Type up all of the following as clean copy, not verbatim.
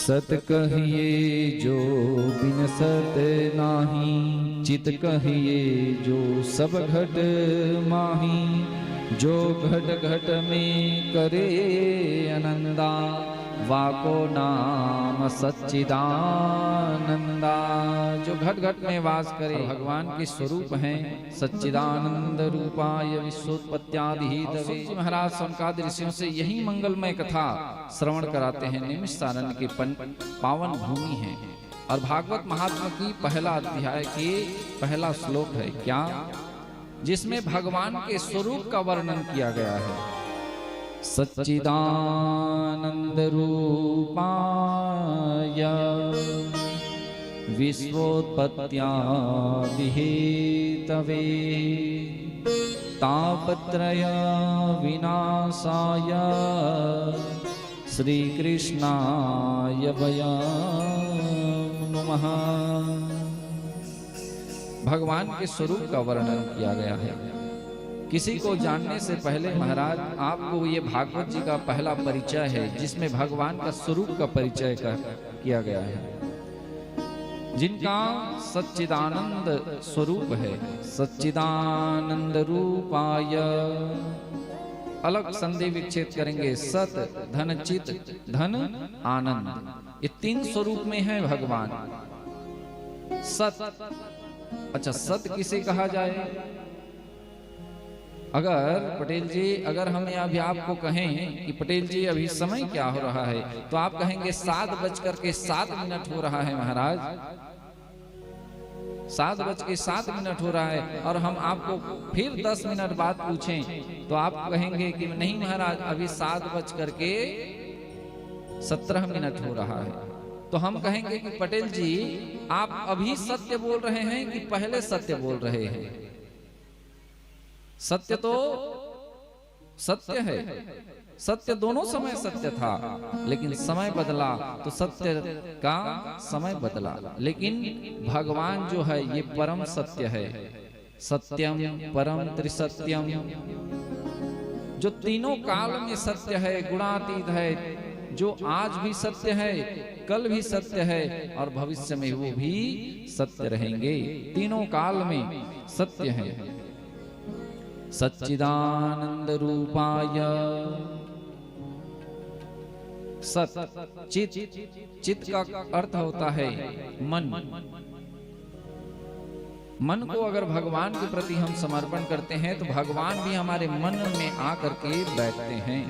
सत कहिए जो बिन सत नाही, चित कहिए जो सब घट माही। जो घट घट में करे आनंदा, वाको नाम सच्चिदानंदा। जो घट घट में वास करे, भगवान के स्वरूप हैं सच्चिदानंद रूपाय विश्वोत्पत्त्यादि हेतवे। महाराज सनकादि ऋषियों से यही मंगलमय कथा श्रवण कराते हैं। नैमिषारण्य की पावन भूमि है और भागवत महात्मा की पहला अध्याय के पहला श्लोक है क्या, जिसमें भगवान के स्वरूप का वर्णन किया गया है। सच्चिदानंद रूपाय विश्वोत्पत्त्यादि हेतवे, तापत्रय विनाशाय श्री कृष्णाय वयं नमः। भगवान के स्वरूप का वर्णन किया गया है। किसी को जानने से पहले महाराज आपको ये भागवत जी का पहला परिचय है, जिसमें भगवान का स्वरूप का परिचय किया गया है, जिनका सच्चिदानंद स्वरूप है। सच्चिदानंद रूपाय, अलग संधि विच्छेद करेंगे। सत धन चित धन आनंद, ये तीन स्वरूप में है भगवान। सत, अच्छा सत किसे कहा जाए? अगर पटेल जी, अगर हम अभी आपको कहें कि पटेल जी अभी समय क्या हो रहा है, तो आप कहेंगे 7:07 हो रहा है महाराज, 7:07 हो रहा है। और हम आपको फिर 10 मिनट बाद पूछें तो आप कहेंगे कि नहीं महाराज अभी 7:17 हो रहा है। तो हम कहेंगे कि पटेल जी आप अभी सत्य बोल रहे हैं कि पहले सत्य बोल रहे हैं? सत्य तो सत्य है, सत्य दोनों समय सत्य था, लेकिन समय बदला तो सत्य का समय बदला। लेकिन भगवान जो है ये परम सत्य है। सत्यम परम त्रिसत्यम, जो तीनों काल में सत्य है, गुणातीत है, जो आज भी सत्य है, कल भी सत्य है और भविष्य में वो भी सत्य रहेंगे। तीनों काल में सत्य है। सच्चिदानंद रूपाय, सत चित, चित का अर्थ होता है मन। मन को अगर भगवान के प्रति हम समर्पण करते हैं तो भगवान भी हमारे मन में आकर के बैठते हैं।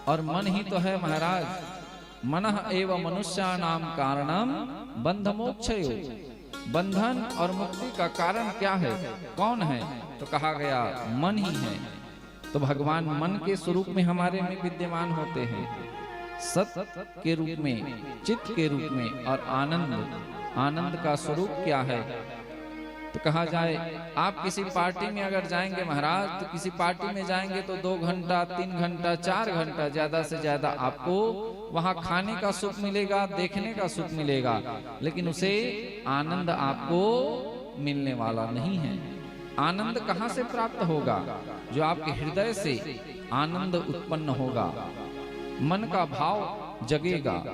और मन ही तो है महाराज, मनः एव मनुष्याणाम कारणम बंध मोक्षयो। बंधन और मुक्ति का कारण क्या है, कौन है? तो कहा गया मन ही है। तो भगवान मन के स्वरूप में हमारे में विद्यमान होते हैं, सत के रूप में, चित्त के रूप में। और आनंद, आनंद का स्वरूप क्या है? तो कहा जाए आप किसी पार्टी में अगर जाएंगे महाराज, तो किसी पार्टी में जाएंगे तो 2 घंटा 3 घंटा 4 घंटा ज्यादा से ज्यादा आपको वहां खाने का सुख मिलेगा, देखने का सुख मिलेगा, लेकिन उसे आनंद आपको मिलने वाला नहीं है। आनंद कहां से प्राप्त होगा? जो आपके हृदय से आनंद उत्पन्न होगा, मन का भाव जगेगा,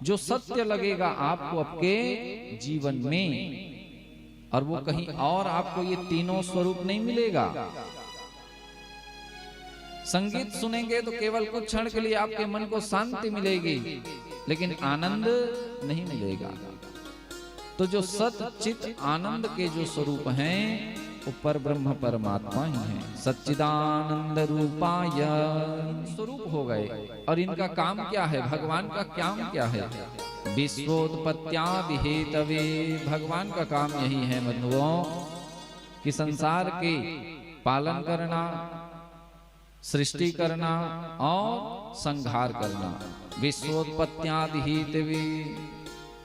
जो सत्य लगेगा आपको आपके जीवन में। और वो कहीं और आपको ये तीनों स्वरूप नहीं मिलेगा। संगीत सुनेंगे तो केवल कुछ क्षण के लिए आपके मन को शांति मिलेगी, लेकिन आनंद नहीं मिलेगा। तो जो सत चित आनंद के जो स्वरूप हैं वो पर ब्रह्म परमात्मा ही हैं। सच्चिदानंद रूपाय स्वरूप हो गए। और इनका काम क्या है? भगवान का काम क्या है? विश्वोत्पत्त्यादि हेतवे। भगवान का काम यही है बंधुओं कि संसार के पालन करना, सृष्टि करना और संहार करना। विश्वोत्पत्त्यादि हेतवे,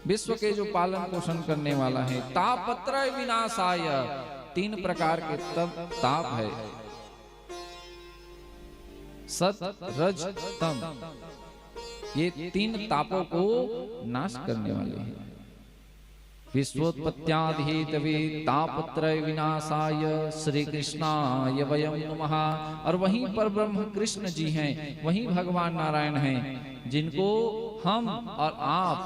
विश्व के जो पालन पोषण करने वाला है। तापत्रय विनाशाय, 3 प्रकार के ताप है, सत रज तम। ये 3 तापों को नाश करने वाले हैं। विश्वोत्पत्त्यादि हेतवे तापत्रय विनाशाय श्री कृष्णाय वयं नमः। और वहीं पर ब्रह्म कृष्ण जी हैं, वहीं भगवान नारायण हैं, जिनको हम और आप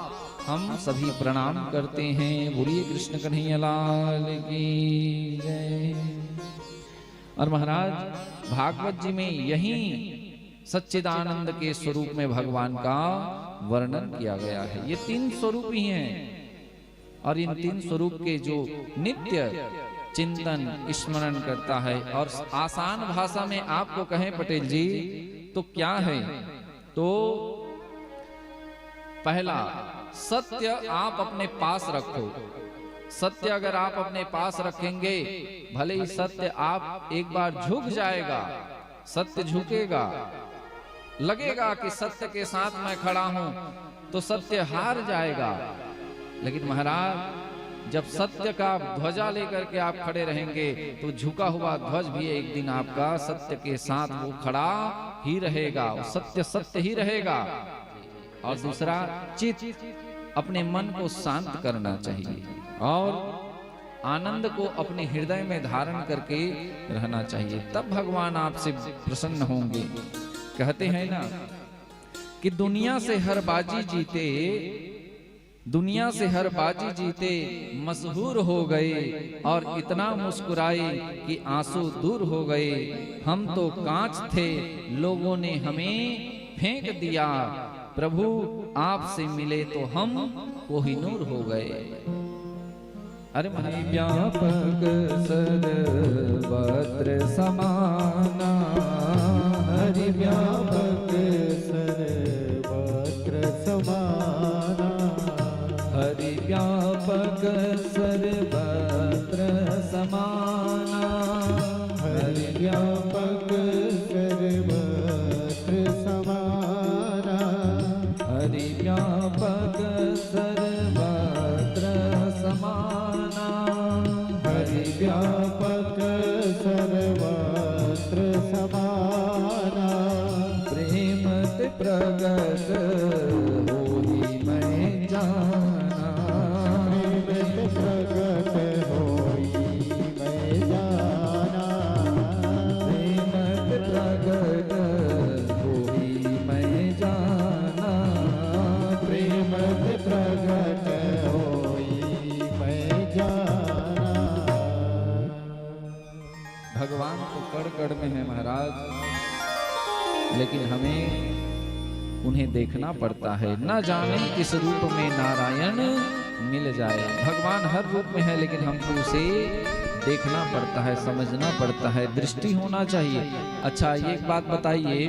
हम सभी प्रणाम करते हैं। बोलिए कृष्ण कन्हैया लाल की जय। और महाराज भागवत जी में यही सच्चिदानंद के स्वरूप में भगवान का वर्णन किया गया है। ये 3 स्वरूप ही हैं और इन 3 स्वरूप के जो नित्य चिंतन स्मरण करता है और आसान भाषा में आपको कहें पटेल जी तो क्या है, तो पहला सत्य आप अपने पास रखो। सत्य अगर आप अपने पास रखेंगे, भले ही सत्य आप एक बार झुक जाएगा, सत्य झुकेगा, लगेगा कि सत्य के साथ मैं खड़ा हूं, तो सत्य हार जाएगा। लेकिन महाराज जब सत्य का ध्वजा लेकर के आप खड़े रहेंगे तो झुका हुआ ध्वज भी एक दिन आपका सत्य के साथ वो खड़ा ही रहेगा, वो सत्य सत्य ही रहेगा। और दूसरा, चित्त, अपने मन को शांत करना चाहिए और आनंद को अपने हृदय में धारण करके रहना चाहिए, तब भगवान आपसे प्रसन्न होंगे। कहते हैं ना कि दुनिया से हर बाजी जीते, दुनिया से हर बाजी जीते मशहूर हो गए और इतना मुस्कुराए कि आंसू दूर हो गए। हम तो कांच थे, लोगों ने हमें फेंक दिया, प्रभु आपसे मिले तो हम कोहिनूर हो गए। अरे व्यापक सर्वत्र समाना, हरि व्यापक सर्वत्र समाना, हरि व्यापक सर्वत्र समाना, हरि व्यापक सर्वत्र समाना, हरि व्यापक सर्वत्र समाना, हरि व्यापक सर्वत्र समाना, प्रेमत प्रगट होई मैं जाना, प्रेमत प्रगट होई मैं जाना, प्रेमत प्रगट होई मैं जाना, प्रेमत प्रगट होई मैं जाना। भगवान तो कड़ कड़ में है महाराज, लेकिन हमें उन्हें देखना पड़ता है। न जाने किस रूप में नारायण मिल जाए। भगवान हर रूप में है, लेकिन हमको उसे देखना पड़ता है, समझना पड़ता है, दृष्टि होना चाहिए। अच्छा ये एक बात बताइए,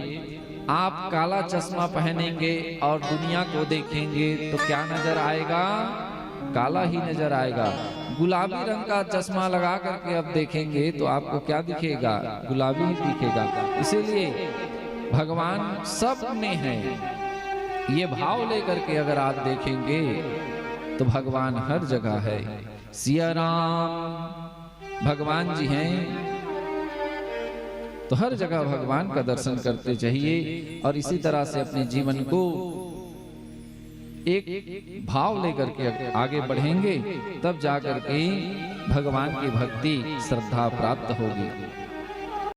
आप काला चश्मा पहनेंगे और दुनिया को देखेंगे तो क्या नजर आएगा? काला ही नजर आएगा। गुलाबी रंग का चश्मा लगा करके अब देखेंगे तो आपको क्या दिखेगा? गुलाबी ही दिखेगा। इसीलिए भगवान सब में है, ये भाव लेकर के अगर आप देखेंगे तो भगवान हर जगह है। सिया राम भगवान जी हैं, तो हर जगह भगवान का दर्शन करते चाहिए और इसी तरह से अपने जीवन को एक भाव लेकर के आगे बढ़ेंगे, तब जाकर के भगवान की भक्ति श्रद्धा प्राप्त होगी।